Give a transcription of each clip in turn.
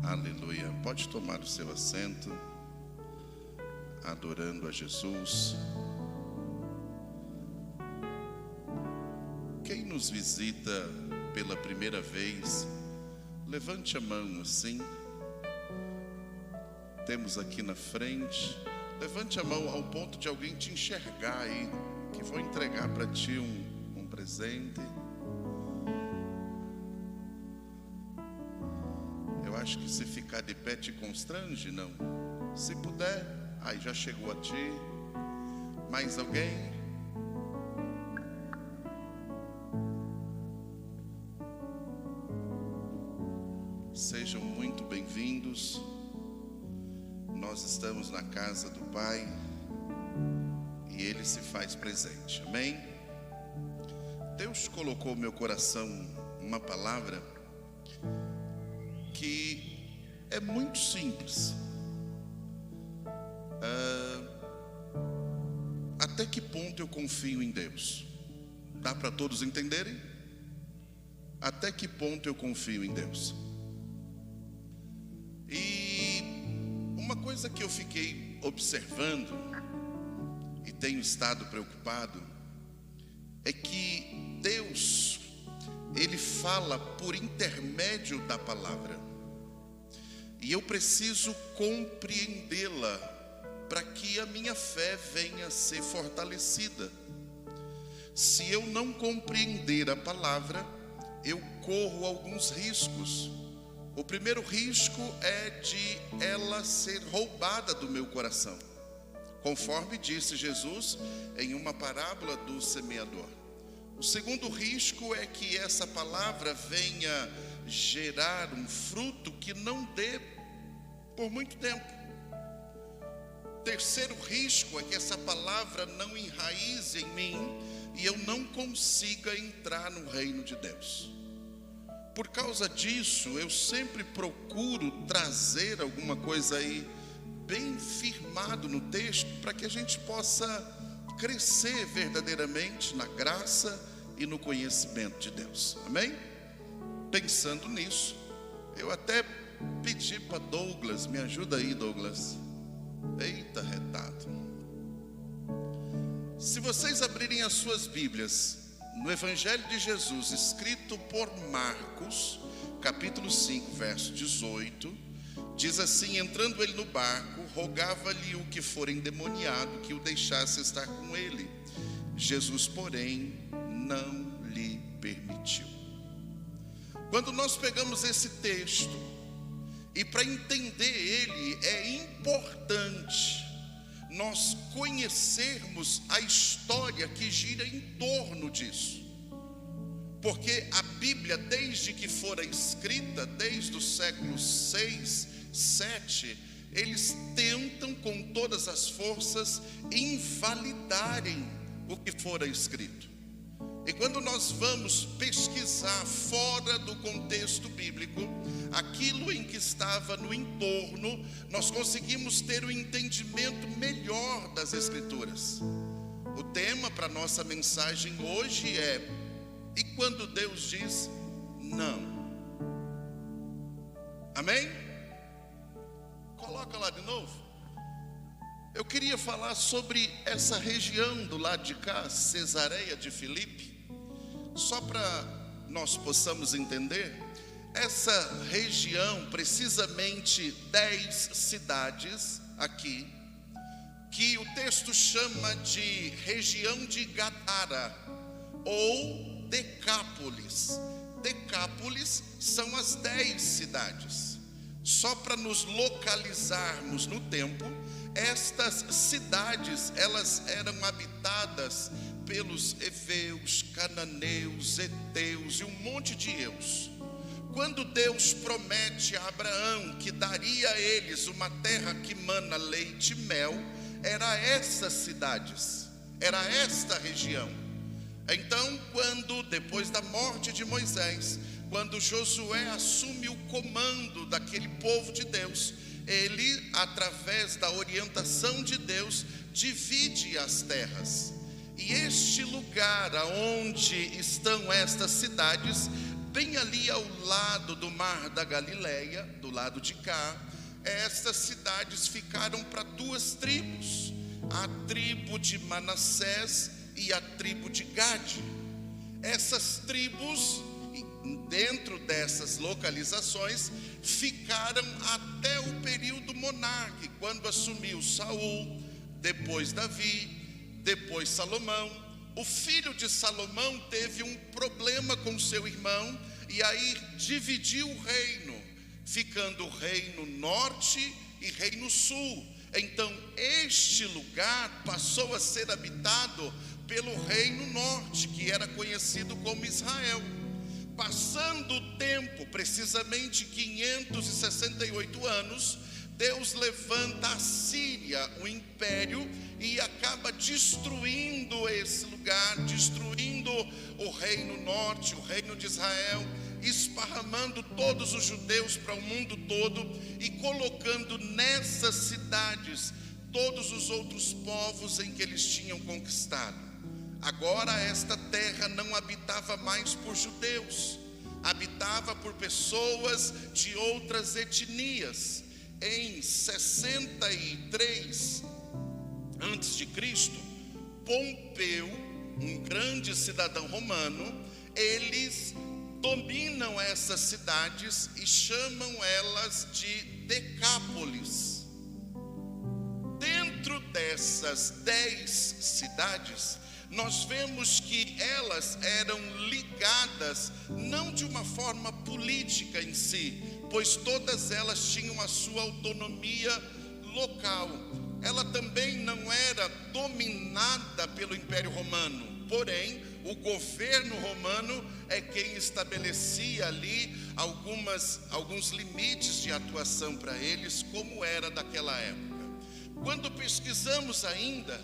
Aleluia. Pode tomar o seu assento, adorando a Jesus. Quem nos visita pela primeira vez, levante a mão assim. Temos aqui na frente. Levante a mão ao ponto de alguém te enxergar aí, que vou entregar para ti um presente. Eu acho que se ficar de pé te constrange, não? Se puder, aí já chegou a ti. Mais alguém? Sejam muito bem-vindos. Nós estamos na casa do Pai e Ele se faz presente, amém? Deus colocou no meu coração uma palavra que é muito simples. Até que ponto eu confio em Deus? Dá para todos entenderem? Até que ponto eu confio em Deus? E uma coisa que eu fiquei observando e tenho estado preocupado é que Deus, Ele fala por intermédio da palavra, e eu preciso compreendê-la para que a minha fé venha a ser fortalecida. Se eu não compreender a palavra, eu corro alguns riscos. O primeiro risco é de ela ser roubada do meu coração, conforme disse Jesus em uma parábola do semeador. O segundo risco é que essa palavra venha gerar um fruto que não dê por muito tempo. Terceiro risco é que essa palavra não enraize em mim e eu não consiga entrar no reino de Deus. Por causa disso, eu sempre procuro trazer alguma coisa aí bem firmado no texto, para que a gente possa crescer verdadeiramente na graça e no conhecimento de Deus, amém? Pensando nisso, eu até pedi para Douglas, me ajuda aí, Douglas. Eita, retado. Se vocês abrirem as suas Bíblias no Evangelho de Jesus, escrito por Marcos, capítulo 5, verso 18, diz assim: entrando ele no barco, rogava-lhe o que for endemoniado que o deixasse estar com ele. Jesus, porém, não lhe permitiu. Quando nós pegamos esse texto, e para entender ele, é importante nós conhecermos a história que gira em torno disso. Porque a Bíblia, desde que fora escrita, desde o século 6, 7, eles tentam com todas as forças invalidarem o que fora escrito. E quando nós vamos pesquisar fora do contexto bíblico, aquilo em que estava no entorno, nós conseguimos ter um entendimento melhor das Escrituras. O tema para nossa mensagem hoje é: e quando Deus diz não? Amém? Coloca lá de novo. Eu queria falar sobre essa região do lado de cá, Cesareia de Filipe, só para nós possamos entender. Essa região, precisamente 10 cidades aqui, que o texto chama de região de Gadara ou Decápolis. Decápolis são as 10 cidades. Só para nos localizarmos no tempo, estas cidades, elas eram habitadas pelos heveus, cananeus, heteus e um monte de eus. Quando Deus promete a Abraão que daria a eles uma terra que mana leite e mel, era essas cidades, era esta região. Então, quando depois da morte de Moisés, quando Josué assume o comando daquele povo de Deus, ele, através da orientação de Deus, divide as terras. E este lugar aonde estão estas cidades, bem ali ao lado do Mar da Galileia, do lado de cá, essas cidades ficaram para duas tribos, a tribo de Manassés e a tribo de Gade. Essas tribos, dentro dessas localizações, ficaram até o período monárquico, quando assumiu Saul, depois Davi, depois Salomão. O filho de Salomão teve um problema com seu irmão e aí dividiu o reino, ficando o reino norte e reino sul. Então este lugar passou a ser habitado pelo reino norte, que era conhecido como Israel. Passando o tempo, precisamente 568 anos, Deus levanta a Síria, o império, e acaba destruindo esse lugar, destruindo o reino norte, o reino de Israel, esparramando todos os judeus para o mundo todo e colocando nessas cidades todos os outros povos em que eles tinham conquistado. Agora esta terra não habitava mais por judeus, habitava por pessoas de outras etnias. Em 63 antes de Cristo, Pompeu, um grande cidadão romano, eles dominam essas cidades e chamam elas de Decápolis. Dentro dessas 10 cidades, nós vemos que elas eram ligadas não de uma forma política em si, pois todas elas tinham a sua autonomia local. Ela também não era dominada pelo Império Romano, porém o governo romano é quem estabelecia ali alguns limites de atuação para eles, como era daquela época. Quando pesquisamos ainda,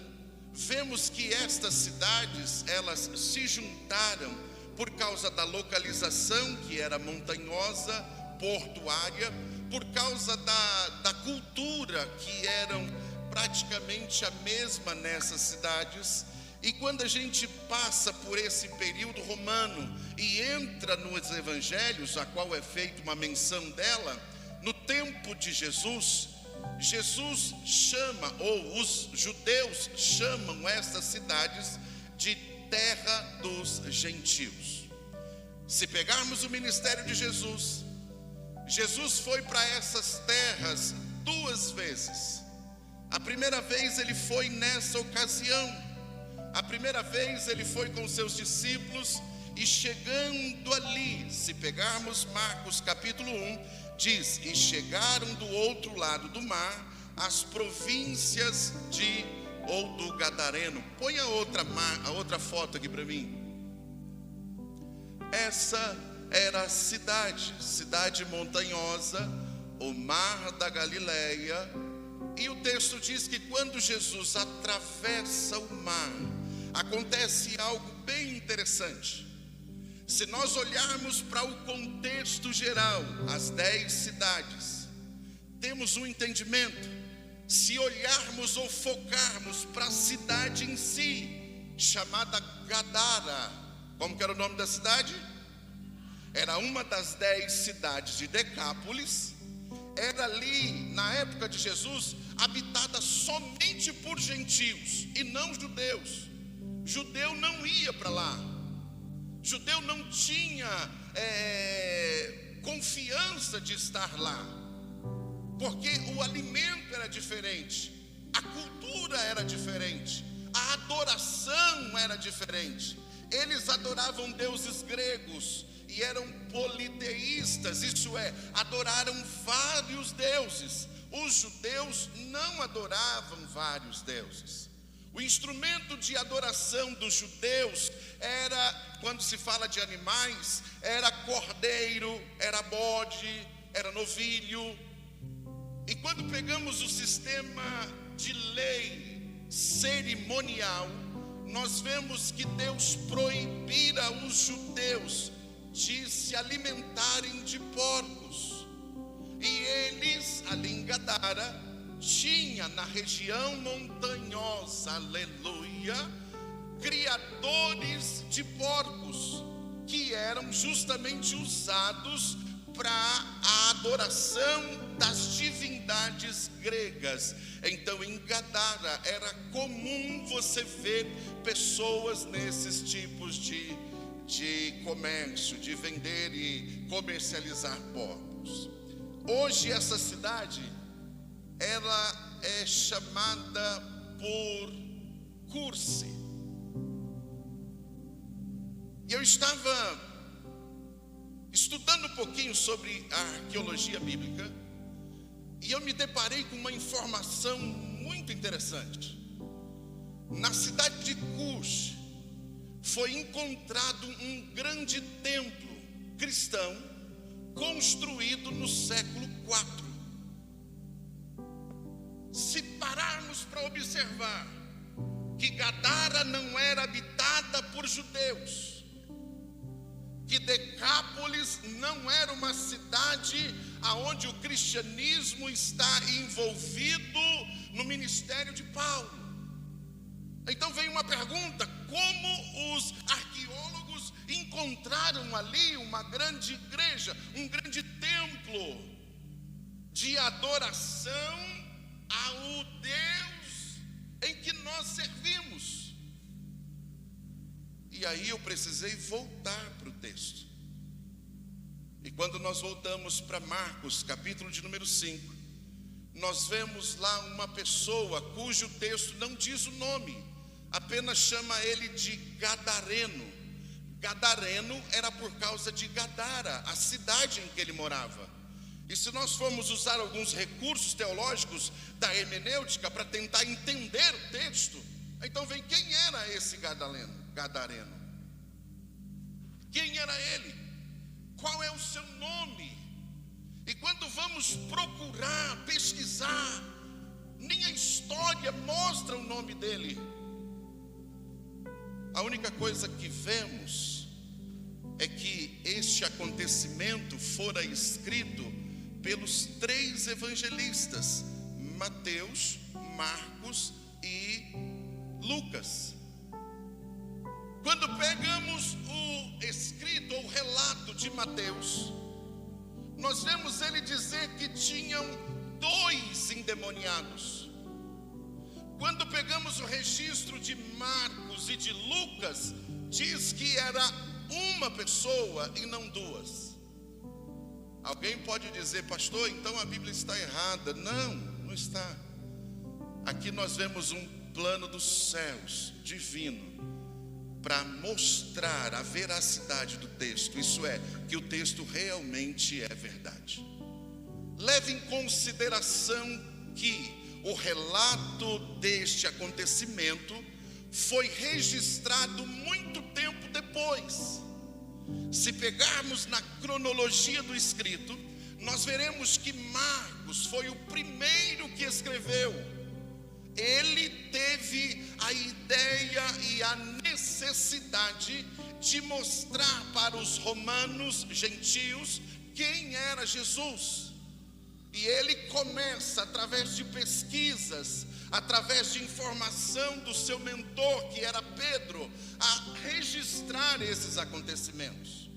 vemos que estas cidades, elas se juntaram por causa da localização, que era montanhosa, portuária, por causa da cultura, que eram praticamente a mesma nessas cidades. E quando a gente passa por esse período romano e entra nos evangelhos, a qual é feita uma menção dela, no tempo de Jesus, Jesus chama, ou os judeus chamam essas cidades de terra dos gentios. Se pegarmos o ministério de Jesus, Jesus foi para essas terras 2 vezes. A primeira vez ele foi nessa ocasião. A primeira vez ele foi com seus discípulos e chegando ali, se pegarmos Marcos capítulo 1, diz: e chegaram do outro lado do mar, as províncias do Gadareno. Põe a outra foto aqui para mim. Essa era a cidade montanhosa, o Mar da Galileia. E o texto diz que quando Jesus atravessa o mar, acontece algo bem interessante. Se nós olharmos para o contexto geral, as 10 cidades, temos um entendimento. Se olharmos ou focarmos para a cidade em si, chamada Gadara, como que era o nome da cidade? Era uma das 10 cidades de Decápolis. Era ali, na época de Jesus, habitada somente por gentios e não judeus. Judeu não ia para lá. Judeu não tinha confiança de estar lá, porque o alimento era diferente, a cultura era diferente, a adoração era diferente. Eles adoravam deuses gregos e eram politeístas, isso é, adoraram vários deuses. Os judeus não adoravam vários deuses. O instrumento de adoração dos judeus era, quando se fala de animais, era cordeiro, era bode, era novilho. E quando pegamos o sistema de lei cerimonial, nós vemos que Deus proibira os judeus de se alimentarem de porcos. E eles, ali em Gadara, tinha na região montanhosa, aleluia, criadores de porcos. que eram justamente usados para a adoração das divindades gregas. Então em Gadara era comum você ver pessoas nesses tipos de comércio, de vender e comercializar porcos. Hoje essa cidade, ela é chamada por Curse. E eu estava estudando um pouquinho sobre a arqueologia bíblica, e eu me deparei com uma informação muito interessante. Na cidade de Cus foi encontrado um grande templo cristão construído no século IV. Se pararmos para observar que Gadara não era habitada por judeus, que Decápolis não era uma cidade aonde o cristianismo está envolvido no ministério de Paulo. Então vem uma pergunta: como os arqueólogos encontraram ali uma grande igreja, um grande templo de adoração ao Deus em que nós servimos? E aí eu precisei voltar para o texto. E quando nós voltamos para Marcos, capítulo de número 5, nós vemos lá uma pessoa cujo texto não diz o nome, apenas chama ele de Gadareno. Gadareno era por causa de Gadara, a cidade em que ele morava. E se nós formos usar alguns recursos teológicos da hermenêutica para tentar entender o texto, então vem, quem era esse Gadareno? Quem era ele? Qual é o seu nome? E quando vamos procurar, pesquisar, nem a história mostra o nome dele. A única coisa que vemos é que este acontecimento fora escrito pelos 3 evangelistas, Mateus, Marcos e Lucas. Quando pegamos o escrito ou relato de Mateus, nós vemos ele dizer que tinham 2 endemoniados. Quando pegamos o registro de Marcos e de Lucas, diz que era uma pessoa e não 2. Alguém pode dizer: pastor, então a Bíblia está errada. Não, não está. Aqui nós vemos um plano dos céus, divino, para mostrar a veracidade do texto. Isso é, que o texto realmente é verdade. Leve em consideração que o relato deste acontecimento foi registrado muito tempo depois. Se pegarmos na cronologia do escrito, nós veremos que Marcos foi o primeiro que escreveu. Ele teve a ideia e a necessidade de mostrar para os romanos gentios quem era Jesus. E ele começa, através de pesquisas, através de informação do seu mentor, que era Pedro, a registrar esses acontecimentos.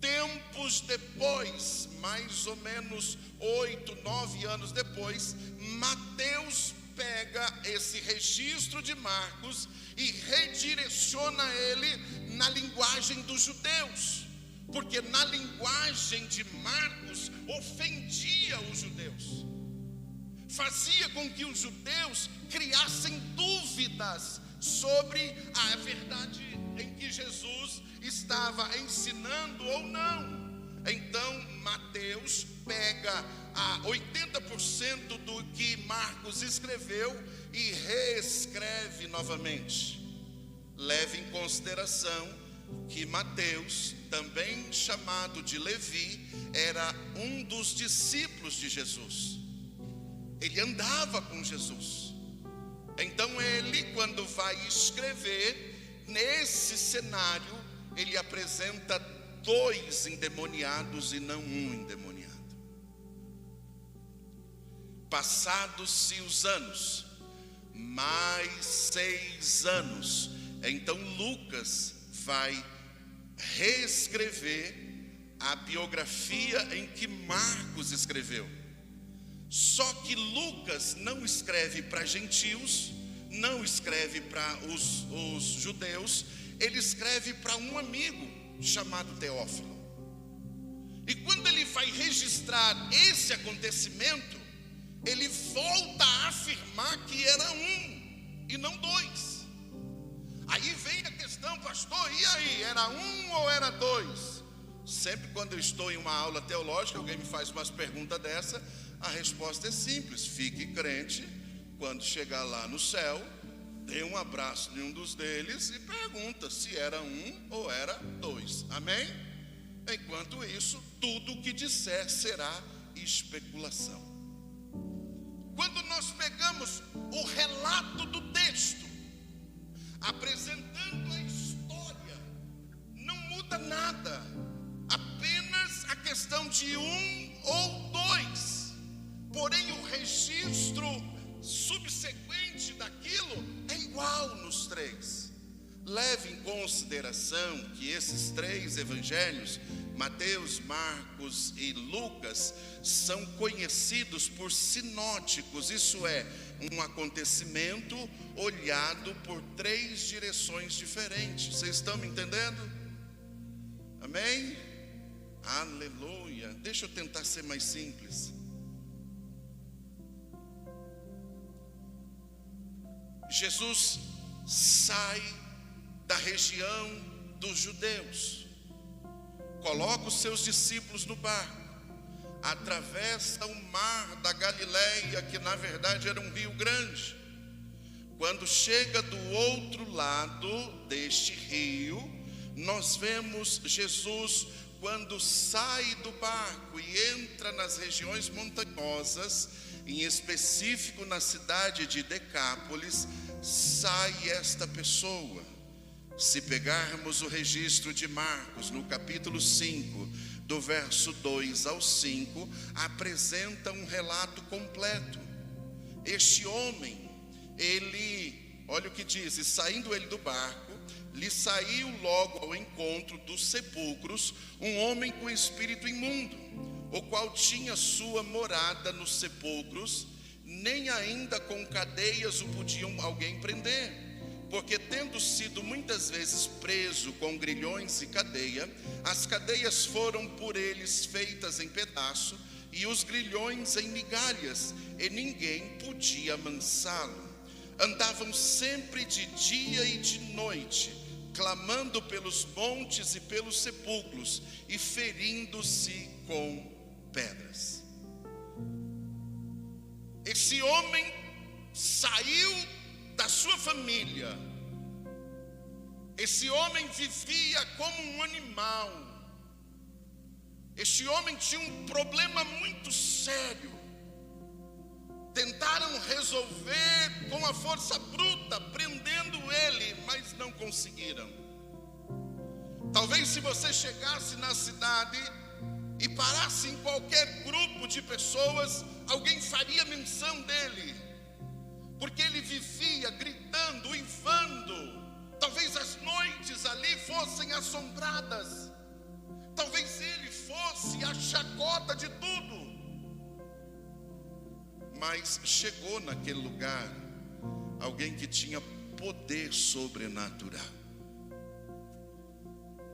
Tempos depois, mais ou menos 8, 9 anos depois, Mateus pega esse registro de Marcos e redireciona ele na linguagem dos judeus, porque na linguagem de Marcos ofendia os judeus, fazia com que os judeus criassem dúvidas sobre a verdade em que Jesus estava ensinando ou não. Então Mateus pega a 80% do que Marcos escreveu e reescreve novamente. Leve em consideração que Mateus, também chamado de Levi, era um dos discípulos de Jesus. Ele andava com Jesus. Então ele, quando vai escrever, nesse cenário, ele apresenta 2 endemoniados e não um endemoniado. Passados-se os anos, mais 6 anos, então Lucas vai reescrever a biografia em que Marcos escreveu. Só que Lucas não escreve para gentios, não escreve para os judeus, ele escreve para um amigo chamado Teófilo. E quando ele vai registrar esse acontecimento, ele volta a afirmar que era um e não dois. Aí vem a questão, pastor, e aí, era um ou era dois? Sempre quando eu estou em uma aula teológica, alguém me faz umas perguntas dessa, a resposta é simples: fique crente, quando chegar lá no céu, dê um abraço em um dos deles e pergunta se era um ou era dois. Amém? Enquanto isso, tudo o que disser será especulação. Quando nós pegamos o relato do texto, apresentando a história, não muda nada, apenas a questão de um ou dois. Porém, o registro subsequente daquilo é igual nos três. Leve em consideração que esses três evangelhos, Mateus, Marcos e Lucas, são conhecidos por sinóticos, isso é, um acontecimento olhado por três direções diferentes. Vocês estão me entendendo? Amém? Aleluia. Deixa eu tentar ser mais simples. Jesus sai da região dos judeus, coloca os seus discípulos no barco, atravessa o mar da Galileia, que na verdade era um rio grande. Quando chega do outro lado deste rio, nós vemos Jesus, quando sai do barco e entra nas regiões montanhosas, em específico na cidade de Decápolis, sai esta pessoa. Se pegarmos o registro de Marcos, no capítulo 5, do verso 2 ao 5, apresenta um relato completo. Este homem, ele, olha o que diz: e saindo ele do barco, lhe saiu logo ao encontro dos sepulcros um homem com espírito imundo, o qual tinha sua morada nos sepulcros, nem ainda com cadeias o podiam alguém prender, porque tendo sido muitas vezes preso com grilhões e cadeia, as cadeias foram por eles feitas em pedaço, e os grilhões em migalhas, e ninguém podia amansá-lo. Andavam sempre de dia e de noite, clamando pelos montes e pelos sepulcros, e ferindo-se com pedras. Esse homem saiu da sua família. Esse homem vivia como um animal. Este homem tinha um problema muito sério. Tentaram resolver com a força bruta, prendendo ele, mas não conseguiram. Talvez se você chegasse na cidade e parasse em qualquer grupo de pessoas, alguém faria menção dele, porque ele vivia gritando, uivando. Talvez as noites ali fossem assombradas, talvez ele fosse a chacota de tudo. Mas chegou naquele lugar alguém que tinha poder sobrenatural.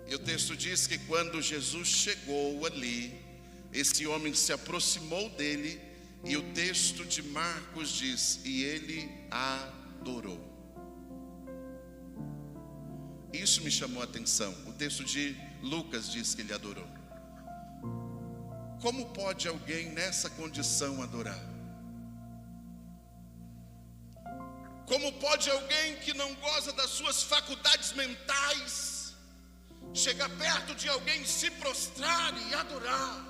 E o texto diz que quando Jesus chegou ali, esse homem se aproximou dele, e o texto de Marcos diz: e ele adorou. Isso me chamou a atenção. O texto de Lucas diz que ele adorou. Como pode alguém nessa condição adorar? Como pode alguém que não goza das suas faculdades mentais chegar perto de alguém, se prostrar e adorar?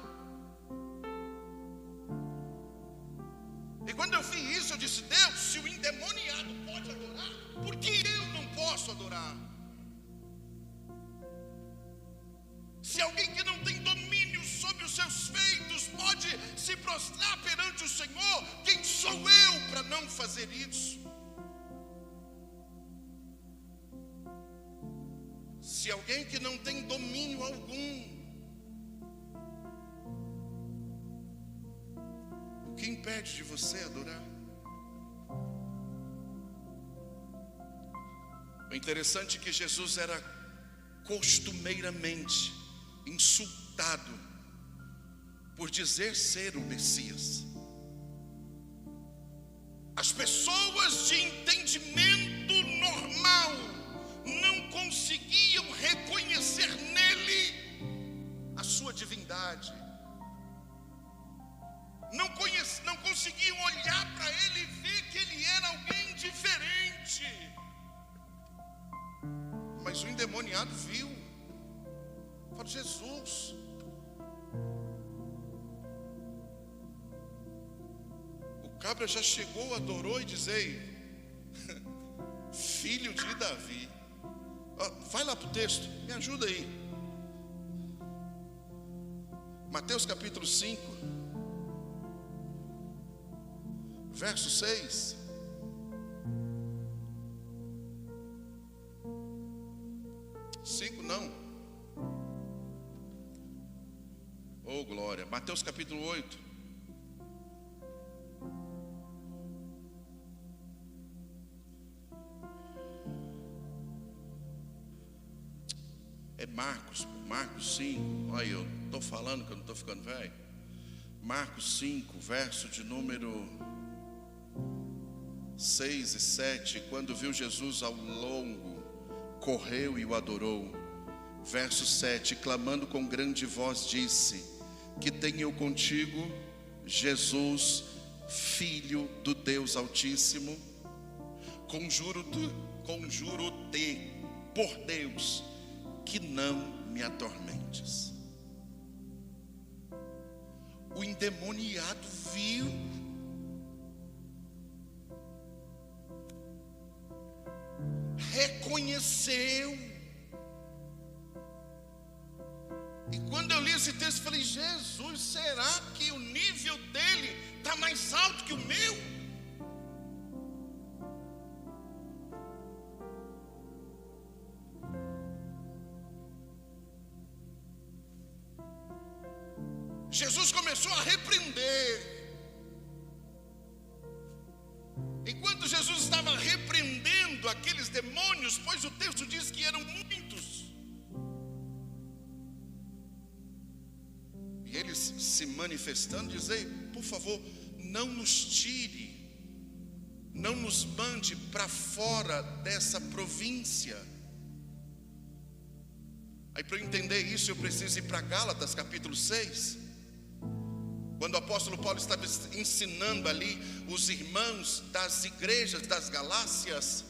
E quando eu vi isso, eu disse: Deus, se o endemoniado pode adorar, por que eu não posso adorar? Se alguém que não tem domínio sobre os seus feitos pode se prostrar perante o Senhor, quem sou eu para não fazer isso? Se de alguém que não tem domínio algum. O que impede de você adorar? O interessante é que Jesus era costumeiramente insultado por dizer ser o Messias. As pessoas de entendimento normal não conseguiam reconhecer nele a sua divindade. Não conseguiam olhar para ele e ver que ele era alguém diferente. Mas o endemoniado viu. Falou: Jesus. O cabra já chegou, adorou e dizei: filho de Davi. Vai lá para o texto, me ajuda aí. Mateus capítulo 5, verso 6. Oh, glória. Mateus capítulo 8. É Marcos 5. Olha, eu estou falando que eu não estou ficando velho. Marcos 5, verso de número 6 e 7. Quando viu Jesus ao longo, correu e o adorou. Verso 7, clamando com grande voz, disse: que tenho eu contigo, Jesus, Filho do Deus Altíssimo? Conjuro-te por Deus, que não me atormentes. O endemoniado viu. Reconheceu. E quando eu li esse texto, eu falei: Jesus, será que o nível dele está mais alto que o meu? Jesus começou a repreender. Enquanto Jesus estava repreendendo aqueles demônios, pois o texto diz que eram muitos, e eles se manifestando, dizem: por favor, não nos tire, não nos mande para fora dessa província. Aí, para eu entender isso, eu preciso ir para Gálatas capítulo 6. Quando o apóstolo Paulo estava ensinando ali os irmãos das igrejas das Galácias,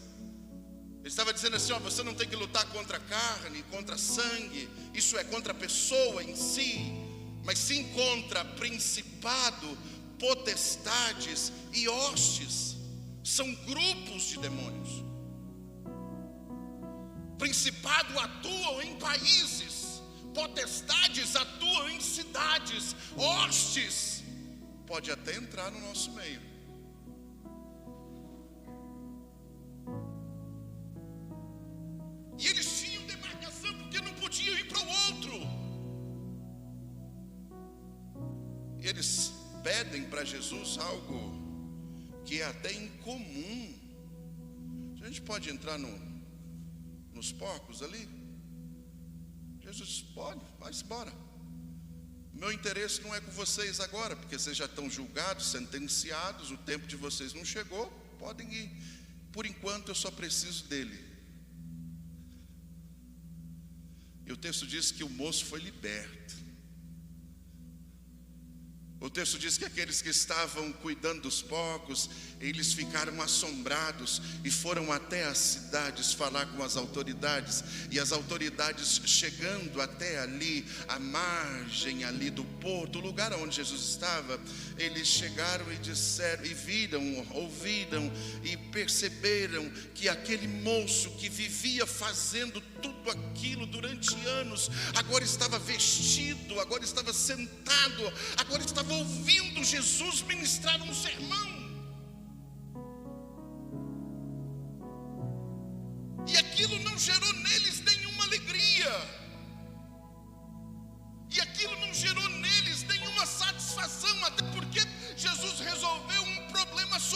ele estava dizendo assim: ó, você não tem que lutar contra a carne, contra sangue, isso é contra a pessoa em si, mas sim contra principado, potestades e hostes. São grupos de demônios. Principado atuam em países, potestades atuam em cidades, hostes pode até entrar no nosso meio. E eles tinham demarcação porque não podiam ir para o outro. E eles pedem para Jesus algo que é até incomum. A gente pode entrar nos porcos ali? Jesus pode, vai-se embora. Meu interesse não é com vocês agora, porque vocês já estão julgados, sentenciados, o tempo de vocês não chegou, podem ir. Por enquanto eu só preciso dele. E o texto diz que o moço foi liberto. O texto diz que aqueles que estavam cuidando dos porcos, eles ficaram assombrados e foram até as cidades falar com as autoridades. E as autoridades, chegando até ali, a margem ali do porto, o lugar onde Jesus estava, eles chegaram e disseram, e viram, ouviram e perceberam que aquele moço que vivia fazendo tudo aquilo durante anos, agora estava vestido, agora estava sentado, agora estava ouvindo Jesus ministrar um sermão. E aquilo não gerou neles nenhuma alegria.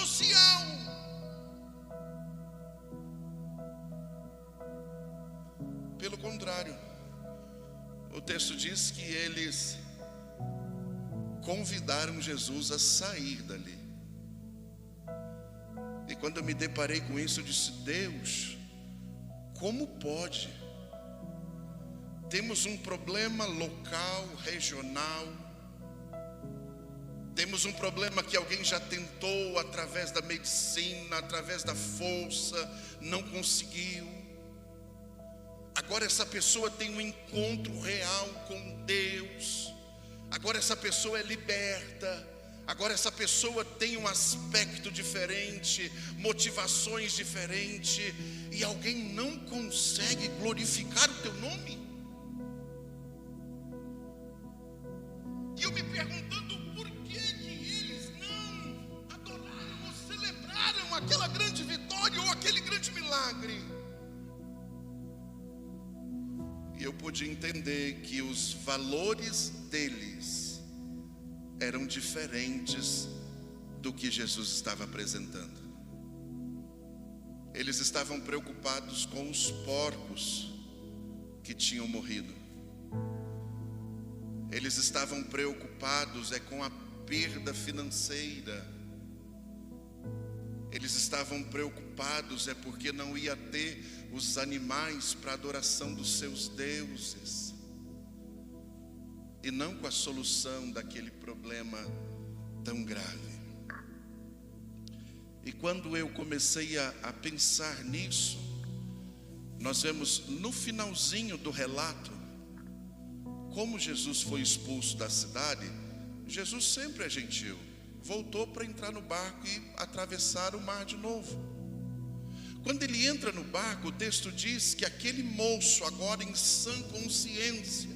social. Pelo contrário, o texto diz que eles convidaram Jesus a sair dali. E quando eu me deparei com isso, eu disse: Deus, como pode? Temos um problema local, regional. Temos um problema que alguém já tentou através da medicina, através da força, não conseguiu. Agora essa pessoa tem um encontro real com Deus. Agora essa pessoa é liberta. Agora essa pessoa tem um aspecto diferente, motivações diferentes, e alguém não consegue glorificar o teu nome. E eu me perguntando por que eles não adoraram ou celebraram aquela grande vitória ou aquele grande milagre. E eu pude entender que os valores deles eram diferentes do que Jesus estava apresentando. Eles estavam preocupados com os porcos que tinham morrido. Eles estavam preocupados com a perda financeira. Eles estavam preocupados porque não ia ter os animais para adoração dos seus deuses, e não com a solução daquele problema tão grave. E quando eu comecei a pensar nisso, nós vemos no finalzinho do relato como Jesus foi expulso da cidade. Jesus sempre é gentil, voltou para entrar no barco e atravessar o mar de novo. Quando ele entra no barco, o texto diz que aquele moço, agora em sã consciência,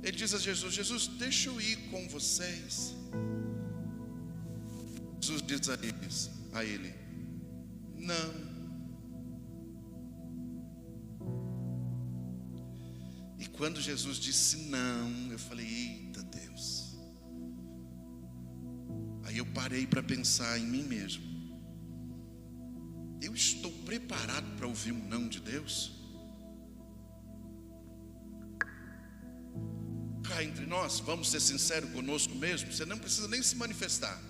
ele diz a Jesus: Jesus, deixa eu ir com vocês. Jesus diz a ele: não. E quando Jesus disse não, eu falei: eita Deus. Aí eu parei para pensar em mim mesmo. Eu estou preparado para ouvir um não de Deus? Cá entre nós, vamos ser sinceros conosco mesmo. Você não precisa nem se manifestar.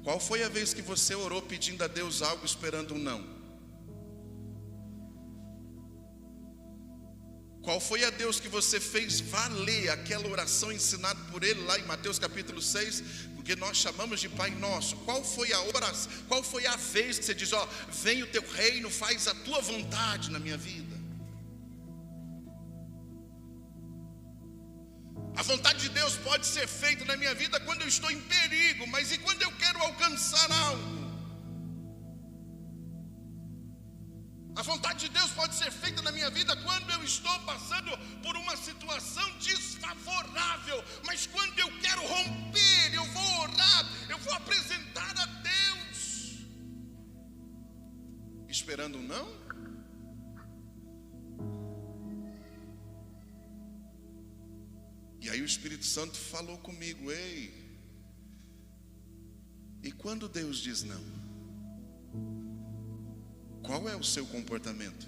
Qual foi a vez que você orou pedindo a Deus algo esperando um não? Qual foi a Deus que você fez valer aquela oração ensinada por Ele lá em Mateus capítulo 6, porque nós chamamos de Pai Nosso? Qual foi a oração, qual foi a vez que você diz: ó, vem o teu reino, faz a tua vontade na minha vida? A vontade de Deus pode ser feita na minha vida quando eu estou em perigo, mas e quando eu quero alcançar algo? A vontade de Deus pode ser feita na minha vida quando eu estou passando por uma situação desfavorável, mas quando eu quero romper, eu vou orar, eu vou apresentar a Deus, esperando um não? E aí o Espírito Santo falou comigo: ei, e quando Deus diz não, qual é o seu comportamento?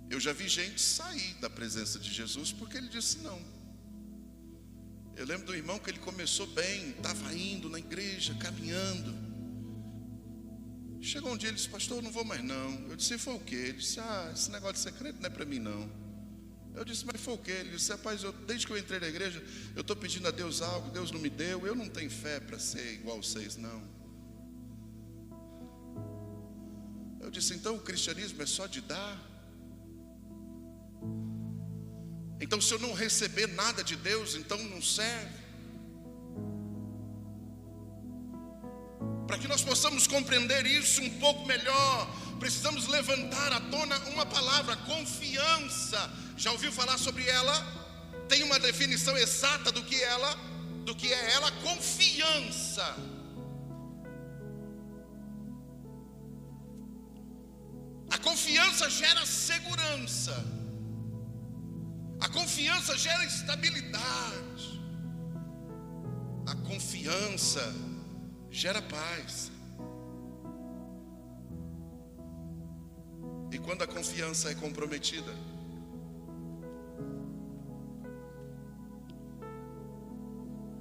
Eu já vi gente sair da presença de Jesus porque ele disse não. Eu lembro do irmão que ele começou bem, estava indo na igreja, caminhando. Chegou um dia, ele disse: pastor, eu não vou mais não. Eu disse: foi o quê? Ele disse: esse negócio de secreto não é para mim não. Eu disse: mas foi o quê? Ele disse: rapaz, desde que eu entrei na igreja, eu estou pedindo a Deus algo, Deus não me deu. Eu não tenho fé para ser igual vocês não. Eu disse: então o cristianismo é só de dar? Então se eu não receber nada de Deus, então não serve? Para que nós possamos compreender isso um pouco melhor, precisamos levantar à tona uma palavra: confiança. Já ouviu falar sobre ela? Tem uma definição exata do que é ela? Confiança. A confiança gera segurança. A confiança gera estabilidade. A confiança gera paz. E quando a confiança é comprometida,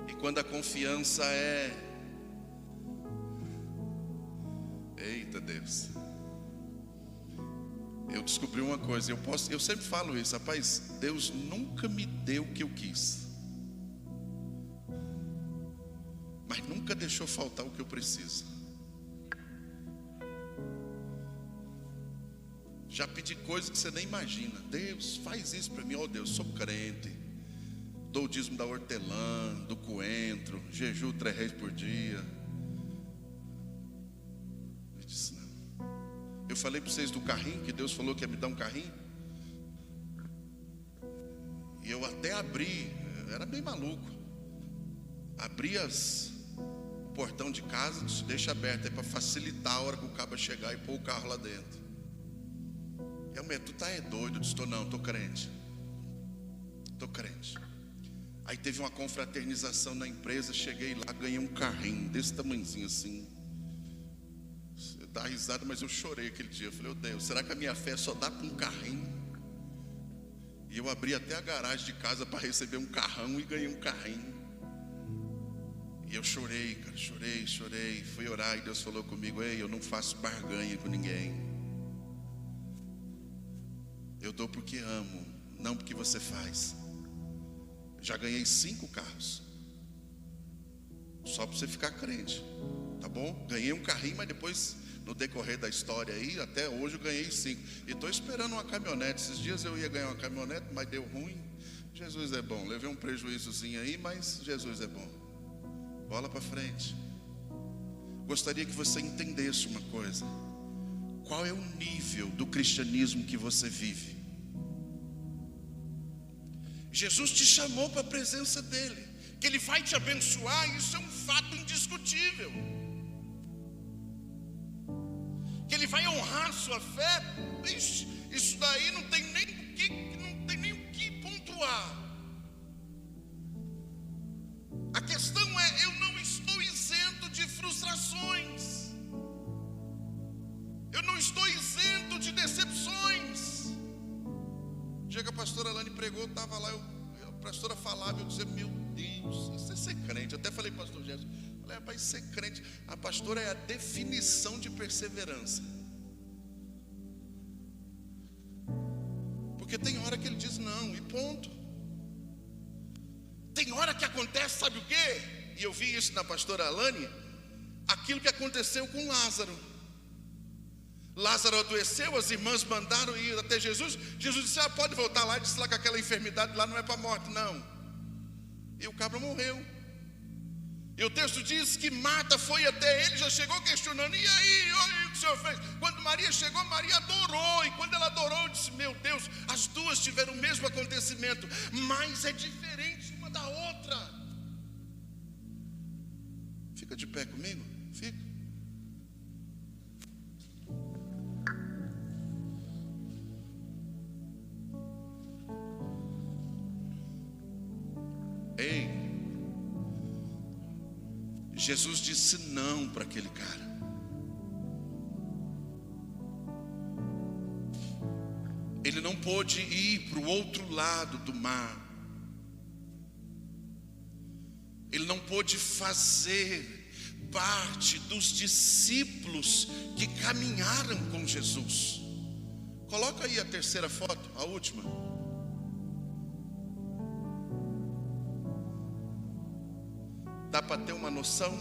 e quando a confiança é... Eita Deus, eu descobri uma coisa, eu sempre falo isso, rapaz, Deus nunca me deu o que eu quis, mas nunca deixou faltar o que eu preciso. Já pedi coisas que você nem imagina. Deus, faz isso para mim. Oh Deus, sou crente, dou o dízimo da hortelã, do coentro, jejuo 3 vezes por dia. Eu disse não. Eu falei para vocês do carrinho, que Deus falou que ia me dar um carrinho. E eu até abri, era bem maluco. Abri o portão de casa, deixa aberto aí para facilitar a hora que o cabo chegar e pôr o carro lá dentro. E a mulher, tu tá doido? Eu disse, tô crente. Tô crente. Aí teve uma confraternização na empresa, cheguei lá, ganhei um carrinho desse tamanhozinho assim. Você dá risada, mas eu chorei aquele dia. Eu falei, oh Deus, será que a minha fé só dá para um carrinho? E eu abri até a garagem de casa para receber um carrão e ganhei um carrinho. E eu chorei, cara, chorei. Fui orar e Deus falou comigo, ei, eu não faço barganha com ninguém. Eu dou porque amo, não porque você faz. Já ganhei 5 carros. Só para você ficar crente, tá bom? Ganhei um carrinho, mas depois, no decorrer da história aí, até hoje eu ganhei 5. E estou esperando uma caminhonete. Esses dias eu ia ganhar uma caminhonete, mas deu ruim. Jesus é bom. Levei um prejuízozinho aí, mas Jesus é bom. Bola para frente. Gostaria que você entendesse uma coisa. Qual é o nível do cristianismo que você vive? Jesus te chamou para a presença dele, que ele vai te abençoar, isso é um fato indiscutível. Que ele vai honrar sua fé, isso daí não tem nem o que pontuar. A questão é, eu não estou isento de frustrações. Eu não estou isento de decepções. O dia que a pastora Alane pregou, eu estava lá, a pastora falava, eu dizia, meu Deus, isso é ser crente. Eu até falei para o pastor Jesus, falei, rapaz, ser crente, a pastora é a definição de perseverança. Porque tem hora que ele diz não, e ponto. Tem hora que acontece, sabe o quê? E eu vi isso na pastora Alane, aquilo que aconteceu com Lázaro. Lázaro adoeceu, as irmãs mandaram ir até Jesus. Jesus disse, pode voltar lá, disse lá que aquela enfermidade lá não é para a morte, não. E o cabra morreu. E o texto diz que Marta foi até ele, já chegou questionando, e aí, olha o que o senhor fez. Quando Maria chegou, Maria adorou, e quando ela adorou, eu disse, meu Deus, as duas tiveram o mesmo acontecimento, mas é diferente uma da outra. Fica de pé comigo, fica. Ei, Jesus disse não para aquele cara. Ele não pôde ir para o outro lado do mar. Ele não pôde fazer parte dos discípulos que caminharam com Jesus. Coloca aí a terceira foto, a última. Dá para ter uma noção?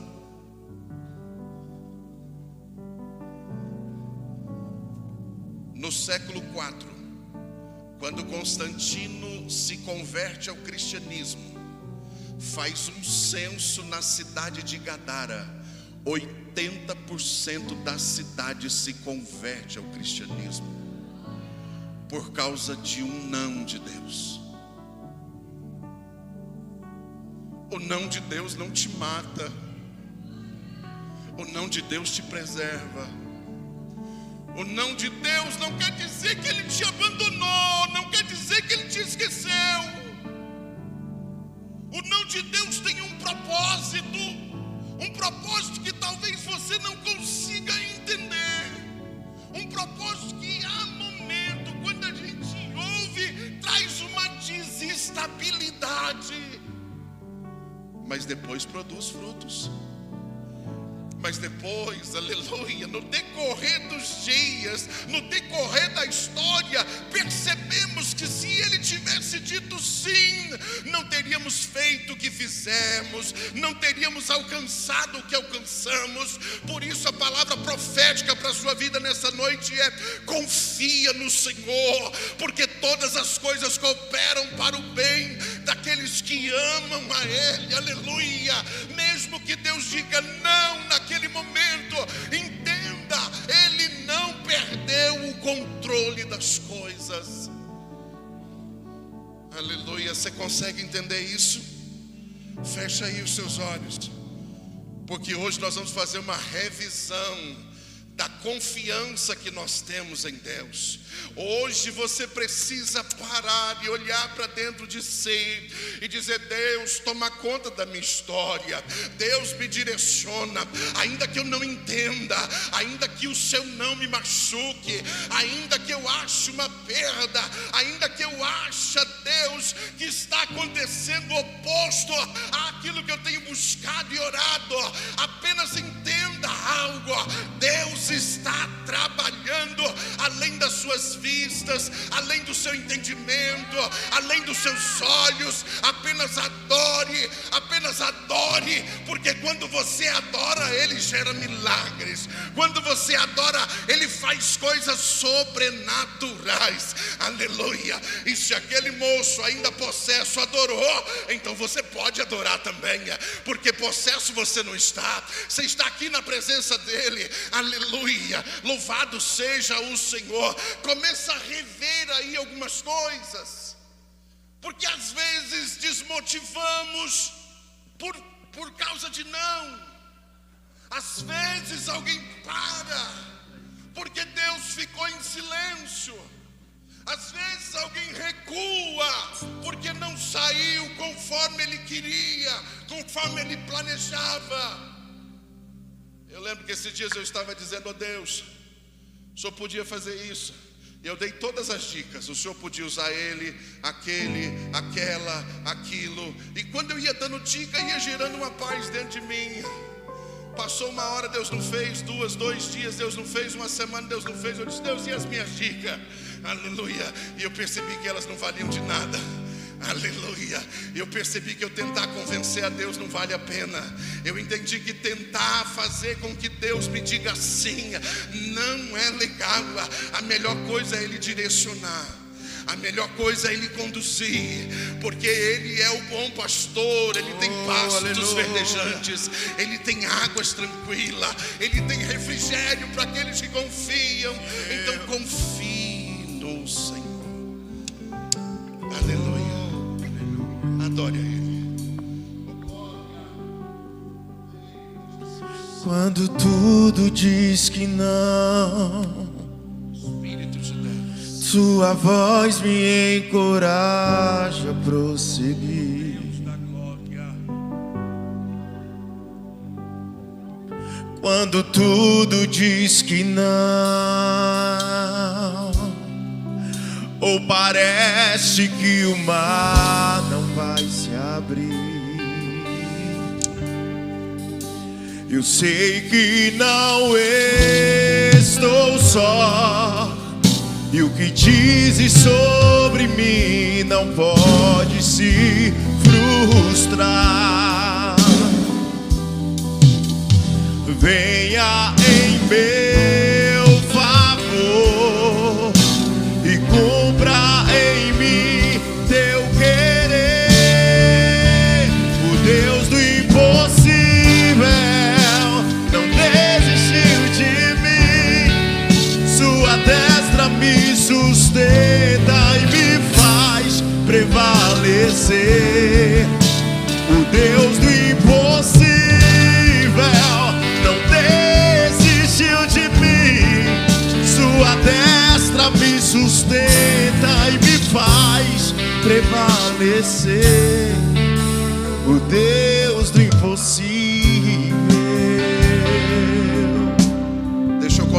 No século IV, quando Constantino se converte ao cristianismo, faz um censo na cidade de Gadara, 80% da cidade se converte ao cristianismo, por causa de um não de Deus. O não de Deus não te mata. O não de Deus te preserva. O não de Deus não quer dizer que Ele te abandonou, não quer dizer que Ele te esqueceu. O não de Deus tem um propósito. propósito que talvez você não consiga entender, um propósito que há momento, quando a gente ouve, traz uma desestabilidade, mas depois produz frutos. Mas depois, aleluia, no decorrer dos dias, no decorrer da história, percebemos que se ele tivesse dito sim, não teríamos feito o que fizemos, não teríamos alcançado o que alcançamos. Por isso a palavra profética para a sua vida nessa noite é: confia no Senhor, porque todas as coisas cooperam para o bem daqueles que amam a Ele, aleluia. Mesmo que Deus diga não naquele momento, entenda, Ele não perdeu o controle das coisas, aleluia. Você consegue entender isso? Fecha aí os seus olhos, porque hoje nós vamos fazer uma revisão da confiança que nós temos em Deus. Hoje você precisa parar e olhar para dentro de si e dizer: Deus, toma conta da minha história, Deus me direciona, ainda que eu não entenda, ainda que o seu não me machuque, ainda que eu ache uma perda, ainda que eu ache, Deus, que está acontecendo o oposto àquilo que eu tenho buscado e orado, apenas entenda algo: Deus está trabalhando além das suas vistas, além do seu entendimento, além dos seus olhos. Apenas adore, porque quando você adora, Ele gera milagres. Quando você adora, Ele faz coisas sobrenaturais, aleluia. E se aquele moço ainda possesso adorou, então você pode adorar também, porque possesso você não está, você está aqui na presença dEle, aleluia. Louvado seja o Senhor. Começa a rever aí algumas coisas, porque às vezes desmotivamos por causa de não. Às vezes alguém para porque Deus ficou em silêncio. Às vezes alguém recua porque não saiu conforme ele queria, conforme ele planejava. Eu lembro que esses dias eu estava dizendo: Deus, o Senhor podia fazer isso. Eu dei todas as dicas. O Senhor podia usar ele, aquele, aquela, aquilo. E quando eu ia dando dica, ia gerando uma paz dentro de mim. Passou uma hora, Deus não fez. 2 dias, Deus não fez. Uma semana, Deus não fez. Eu disse: Deus, e as minhas dicas? Aleluia. E eu percebi que elas não valiam de nada. Aleluia. Eu percebi que eu tentar convencer a Deus não vale a pena. Eu entendi que tentar fazer com que Deus me diga sim não é legal. A melhor coisa é Ele direcionar, a melhor coisa é Ele conduzir, porque Ele é o bom pastor. Ele tem pastos verdejantes, Ele tem águas tranquilas, Ele tem refrigério para aqueles que confiam. Então confie no Senhor, aleluia. Adore a Ele. Quando tudo diz que não, Espírito de Deus, Sua voz me encoraja a prosseguir. Deus da glória. Quando tudo diz que não, ou parece que o mar não vai se abrir, eu sei que não estou só, e o que dizes sobre mim não pode se frustrar. Venha em meu favor e cumpra em mim teu querer. O Deus do impossível não desistiu de mim. Sua destra me sustenta e me faz prevalecer. O Deus do impossível não desistiu de mim. Sua destra me sustenta e me faz prevalecer. O Deus do impossível.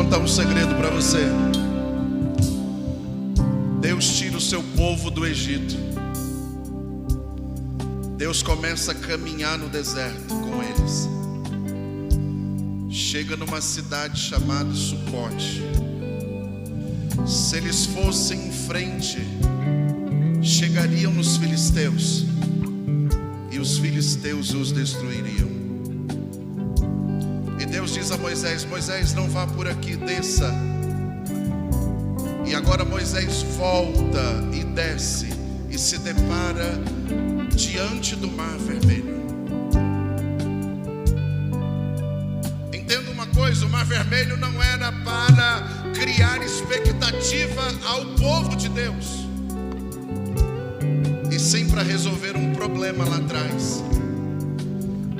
contar um segredo para você. Deus tira o seu povo do Egito. Deus começa a caminhar no deserto com eles. Chega numa cidade chamada Sucote. Se eles fossem em frente, chegariam nos filisteus, e os filisteus os destruiriam. E Deus diz a Moisés: Moisés, não vá por aqui, desça. E agora Moisés volta e desce e se depara diante do Mar Vermelho. Entenda uma coisa: o Mar Vermelho não era para criar expectativa ao povo de Deus, e sim para resolver um problema lá atrás.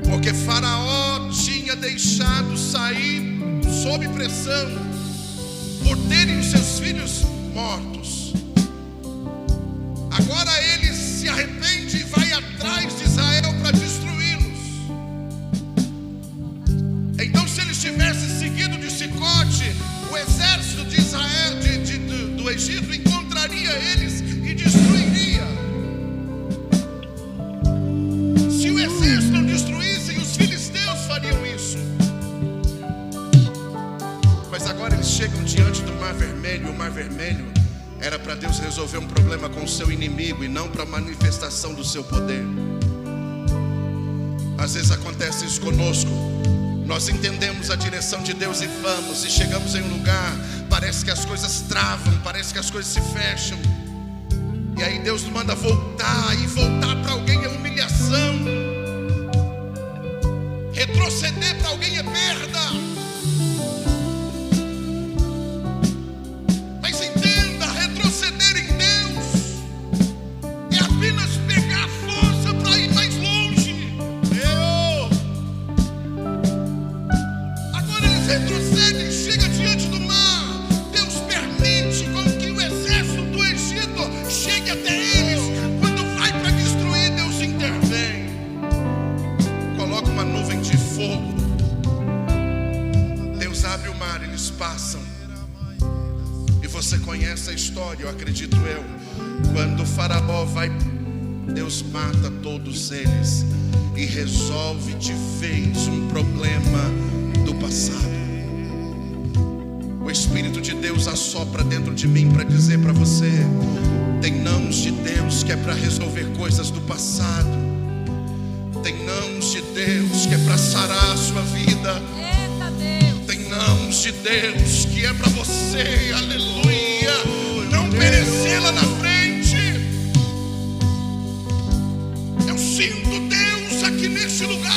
Porque Faraó tinha deixado sair sob pressão por terem os seus filhos mortos. Agora ele se arrepende e vai atrás de Israel para destruí-los. Então, se eles tivessem seguido de Sicote, o exército de Israel, do Egito, encontraria eles e destruiria. Se o exército não destruísse, os filisteus fariam isso. Mas agora eles chegam diante do Mar Vermelho. O Mar Vermelho era para Deus resolver um problema com o seu inimigo e não para a manifestação do seu poder. Às vezes acontece isso conosco. Nós entendemos a direção de Deus e vamos, e chegamos em um lugar, parece que as coisas travam, parece que as coisas se fecham. E aí Deus nos manda voltar, e voltar para alguém é humilhação. Retroceder para alguém é perda. Mas entenda, retroceder em Deus é apenas pegar força para ir mais longe. Agora eles retrocedem, chega diante do mar. Deus permite com que o exército do Egito chegue até eles. Quando vai para destruir, Deus intervém. Coloca uma nuvem de fogo. Deus abre o mar, eles passam. E você conhece a história, eu acredito eu. Quando o Faraó vai, Deus mata todos eles e resolve de vez um problema do passado. O Espírito de Deus assopra dentro de mim para dizer para você: tem nãos de Deus que é para resolver coisas do passado. Tem nãos de Deus que é para sarar a sua vida. Tem nãos de Deus que é para você, aleluia, não perecê-la na frente. Eu sinto Deus aqui neste lugar.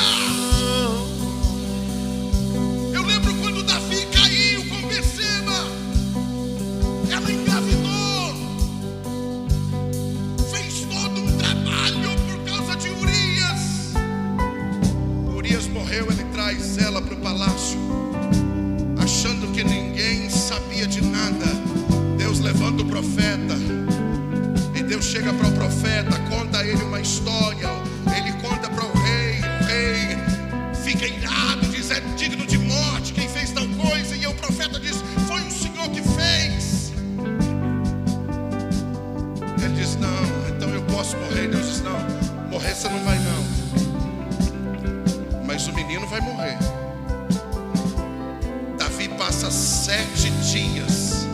Eu lembro quando Davi caiu com Betseba. Ela engravidou. Fez todo um trabalho por causa de Urias. Urias morreu, ele traz ela para o palácio, achando que ninguém sabia de nada. Deus levanta o profeta, e Deus chega para o profeta, conta a ele uma história. Ele conta para o rei fica irado, diz: é digno de morte quem fez tal coisa. E o profeta diz: foi o Senhor que fez. Ele diz: não, então eu posso morrer. Deus diz: não, morrer você não vai não, mas o menino vai morrer. Davi passa 7 dias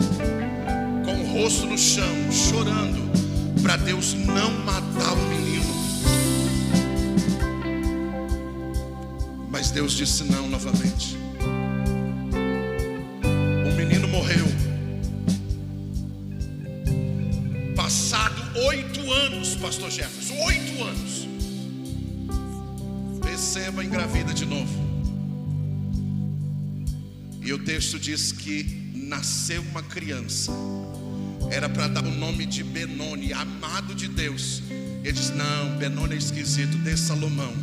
com o rosto no chão, chorando, para Deus não matar o menino. Mas Deus disse não novamente. O menino morreu. Passado 8 anos, pastor Jefferson, 8 anos, Betseba engravida de novo. E o texto diz que nasceu uma criança. Era para dar o nome de Benoni, amado de Deus. Ele diz: não, Benoni é esquisito, dê Salomão.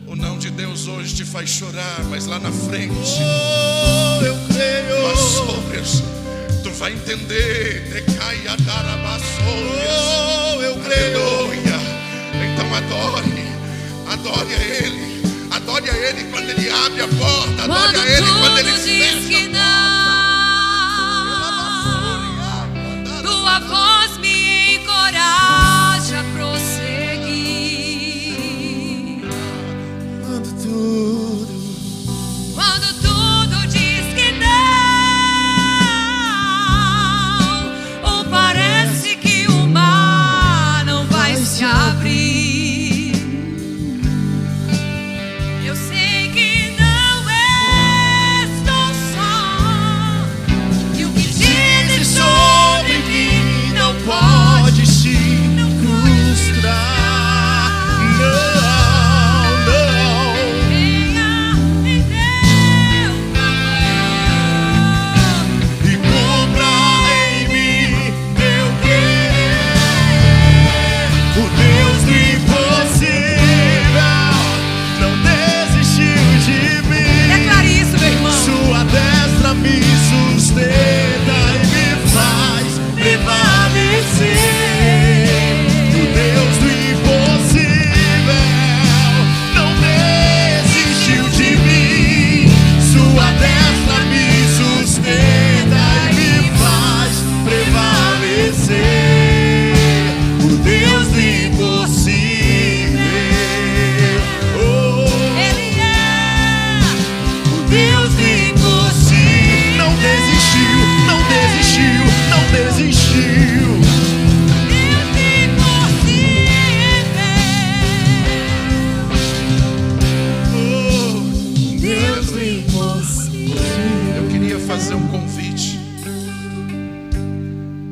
O não de Deus hoje te faz chorar, mas lá na frente, eu creio. Mas, tu vai entender. Decai a eu creio. Aleluia. Então adore a Ele. Adore Adore a Ele quando Ele abre a porta. Adore a Ele quando Ele fecha a porta. Tua voz me encoraja a prosseguir. Quando tudo diz que não, ou parece que o mar não vai se abrir, eu sei que não estou só, e o que dizes sobre mim não pode se frustrar. Venha em teu amor E cumpra em mim meu querer. O Deus do impossível não desistiu de mim. Declare isso, meu irmão. Sua destra me sustenta e me faz prevalecer. O Deus do impossível não desistiu de mim. Sua destra me sustenta e me faz prevalecer. O Deus do impossível. Ele é O Deus do impossível não desistiu, não desistiu, não desistiu. Deus impossível. Deus do impossível. Eu queria fazer um convite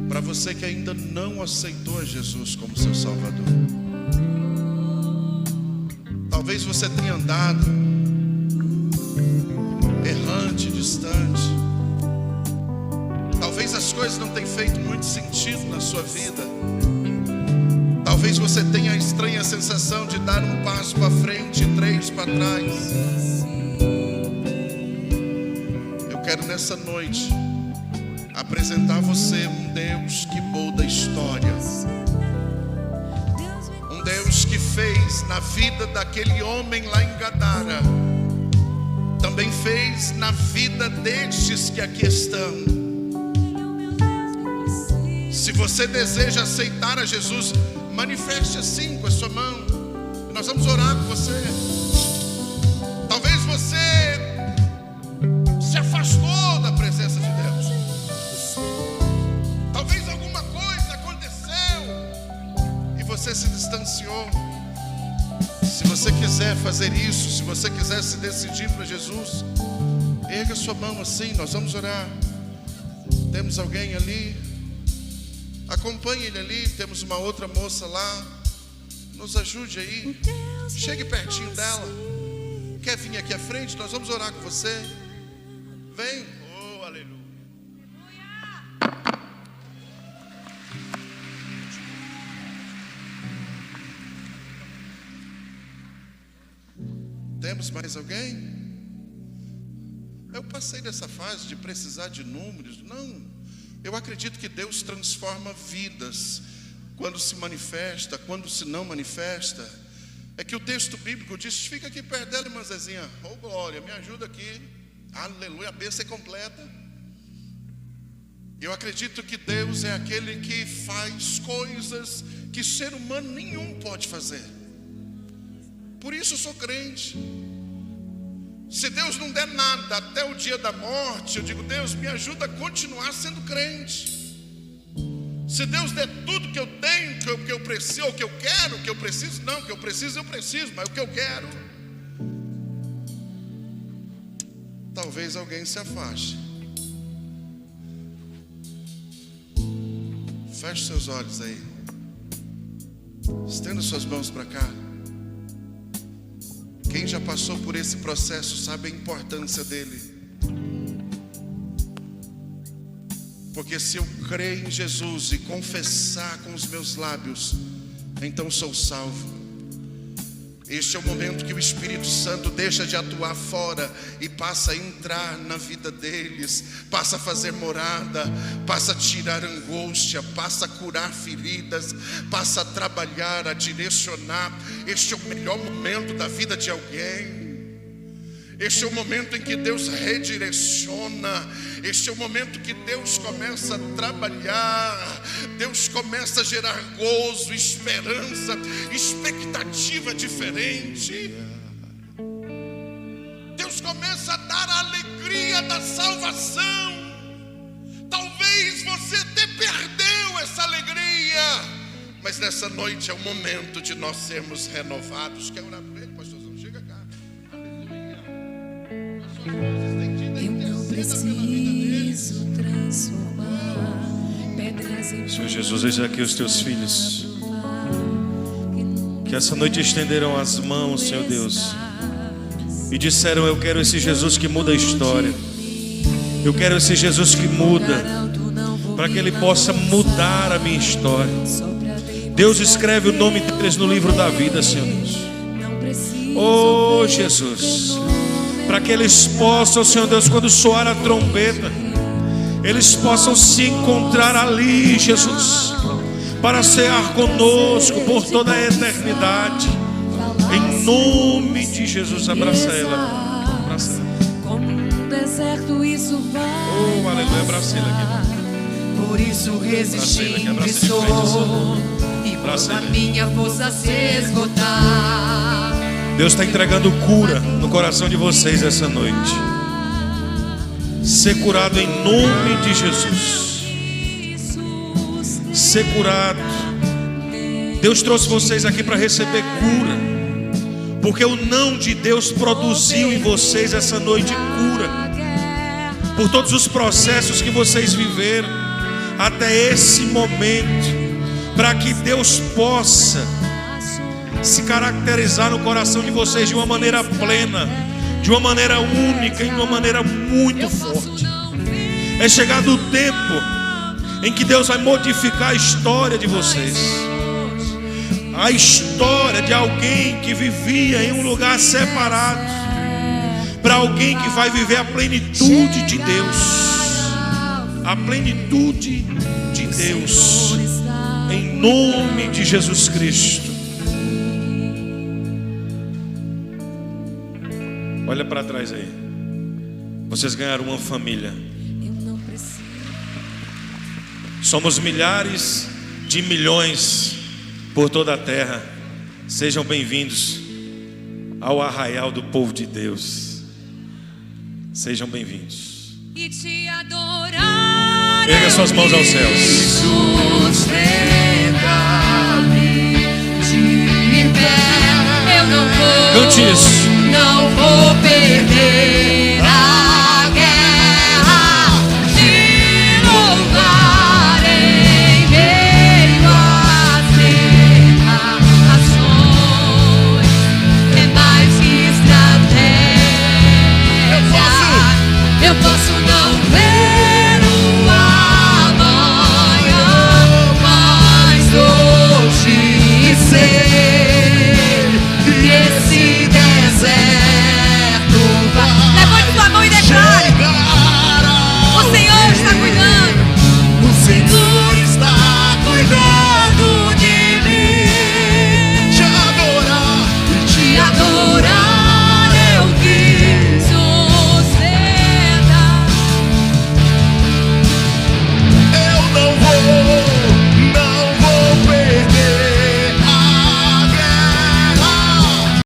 para você que ainda não aceitou Jesus como seu Salvador. Talvez você tenha andado errante, distante. Talvez as coisas não tenham feito muito sentido na sua vida. Talvez você tenha a estranha sensação de dar um passo para frente e 3 para trás. Eu quero nessa noite apresentar a você um Deus que muda histórias. Um Deus que fez na vida daquele homem lá em Gadara, também fez na vida destes que aqui estão. Se você deseja aceitar a Jesus, manifeste assim com a sua mão. Nós vamos orar com você. Talvez você se afastou da presença de Deus. Talvez alguma coisa aconteceu e você se distanciou. Se você quiser fazer isso, se você quiser se decidir para Jesus, erga sua mão assim, nós vamos orar. Temos alguém ali? Acompanhe ele ali, temos uma outra moça lá. Nos ajude aí. Chegue pertinho dela. Quer vir aqui à frente? Nós vamos orar com você. Vem. Oh, aleluia. Temos mais alguém? Eu passei dessa fase de precisar de números. Não. Eu acredito que Deus transforma vidas quando se manifesta, quando se não manifesta. É que o texto bíblico diz: fica aqui perto dela, irmã Zezinha. Oh glória, me ajuda aqui. Aleluia, a bênção é completa. Eu acredito que Deus é aquele que faz coisas que ser humano nenhum pode fazer. Por isso eu sou crente. Se Deus não der nada até o dia da morte, eu digo: Deus, me ajuda a continuar sendo crente. Se Deus der tudo que eu tenho, que eu preciso, ou que eu quero, que eu preciso, não, que eu preciso, mas o que eu quero, talvez alguém se afaste. Feche seus olhos aí. Estenda suas mãos para cá. Quem já passou por esse processo sabe a importância dele. Porque se eu crer em Jesus e confessar com os meus lábios, então sou salvo. Este é o momento que o Espírito Santo deixa de atuar fora e passa a entrar na vida deles, passa a fazer morada, passa a tirar angústia, passa a curar feridas, passa a trabalhar, a direcionar. Este é o melhor momento da vida de alguém. Este é o momento em que Deus redireciona. Este é o momento que Deus começa a trabalhar. Deus começa a gerar gozo, esperança, expectativa diferente. Deus começa a dar a alegria da salvação. Talvez você até perdeu essa alegria, mas nessa noite é o momento de nós sermos renovados. Quer orar por ele, pastorzão? Chega cá. Eu não preciso transformar pedras em Senhor Jesus, eis aqui os teus filhos que essa noite estenderam as mãos, Senhor Deus, e disseram: eu quero esse Jesus que muda a história. Eu quero esse Jesus que muda, para que Ele possa mudar a minha história. Deus, escreve o nome deles no livro da vida, Senhor Deus. Oh Jesus, para que eles possam, Senhor Deus, quando soar a trombeta, eles possam se encontrar ali, Jesus, para cear conosco por toda a eternidade. Em nome de Jesus, abraça ela. Abraça ela. como um deserto, isso vai. Oh, aleluia, abraça ela aqui. Por isso resistindo Abraça estou, e Abraça quando a ele. minha força se esgotar, Deus está entregando cura no coração de vocês essa noite. Ser curado em nome de Jesus. Ser curado. Deus trouxe vocês aqui para receber cura, porque o não de Deus produziu em vocês essa noite cura. Por todos os processos que vocês viveram até esse momento, para que Deus possa se caracterizar no coração de vocês de uma maneira plena, de uma maneira única, e de uma maneira muito forte. É chegado o tempo em que Deus vai modificar a história de vocês. A história de alguém que vivia em um lugar separado, para alguém que vai viver a plenitude de Deus. A plenitude de Deus, em nome de Jesus Cristo. Olha para trás aí. Vocês ganharam uma família. Somos milhares de milhões por toda a terra. Sejam bem-vindos ao arraial do povo de Deus. Sejam bem-vindos. e te adorar. Erga suas mãos aos céus. Sustenta-me de pé. Eu não vou, Cante isso. não vou perder a guerra. Te louvar em meio às tentações. É mais que estratégia. Eu posso não ver o amanhã, mas hoje sei.